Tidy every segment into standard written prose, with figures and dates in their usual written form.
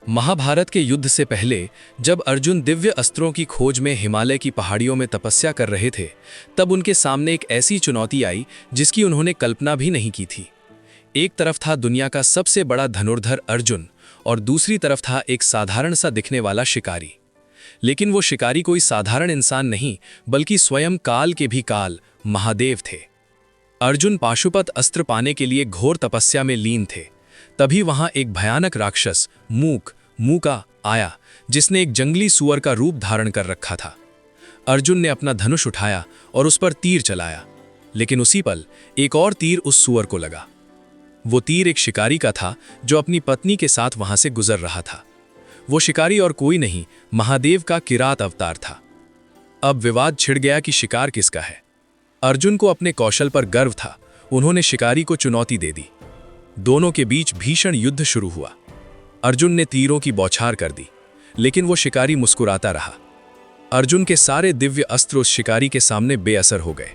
महाभारत के युद्ध से पहले जब अर्जुन दिव्य अस्त्रों की खोज में हिमालय की पहाड़ियों में तपस्या कर रहे थे, तब उनके सामने एक ऐसी चुनौती आई जिसकी उन्होंने कल्पना भी नहीं की थी। एक तरफ था दुनिया का सबसे बड़ा धनुर्धर अर्जुन और दूसरी तरफ था एक साधारण सा दिखने वाला शिकारी। लेकिन वो शिकारी कोई साधारण इंसान नहीं, बल्कि स्वयं काल के भी काल महादेव थे। अर्जुन पाशुपत अस्त्र पाने के लिए घोर तपस्या में लीन थे। तभी वहां एक भयानक राक्षस मूका आया, जिसने एक जंगली सुअर का रूप धारण कर रखा था। अर्जुन ने अपना धनुष उठाया और उस पर तीर चलाया, लेकिन उसी पल एक और तीर उस सुअर को लगा। वो तीर एक शिकारी का था जो अपनी पत्नी के साथ वहां से गुजर रहा था। वो शिकारी और कोई नहीं, महादेव का किरात अवतार था। अब विवाद छिड़ गया कि शिकार किसका है। अर्जुन को अपने कौशल पर गर्व था। उन्होंने शिकारी को चुनौती दे दी। दोनों के बीच भीषण युद्ध शुरू हुआ। अर्जुन ने तीरों की बौछार कर दी, लेकिन वो शिकारी मुस्कुराता रहा। अर्जुन के सारे दिव्य अस्त्र उस शिकारी के सामने बेअसर हो गए।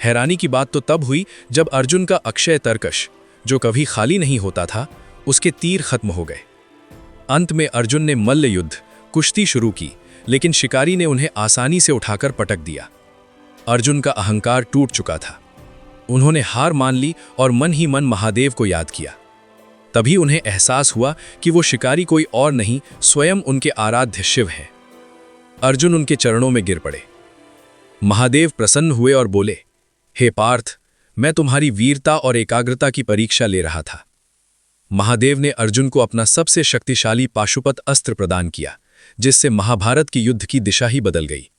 हैरानी की बात तो तब हुई जब अर्जुन का अक्षय तरकश, जो कभी खाली नहीं होता था, उसके तीर खत्म हो गए। अंत में अर्जुन ने मल्ल युद्ध, कुश्ती शुरू की, लेकिन शिकारी ने उन्हें आसानी से उठाकर पटक दिया। अर्जुन का अहंकार टूट चुका था। उन्होंने हार मान ली और मन ही मन महादेव को याद किया। तभी उन्हें एहसास हुआ कि वो शिकारी कोई और नहीं, स्वयं उनके आराध्य शिव हैं। अर्जुन उनके चरणों में गिर पड़े। महादेव प्रसन्न हुए और बोले, हे पार्थ, मैं तुम्हारी वीरता और एकाग्रता की परीक्षा ले रहा था। महादेव ने अर्जुन को अपना सबसे शक्तिशाली पाशुपत अस्त्र प्रदान किया, जिससे महाभारत की युद्ध की दिशा ही बदल गई।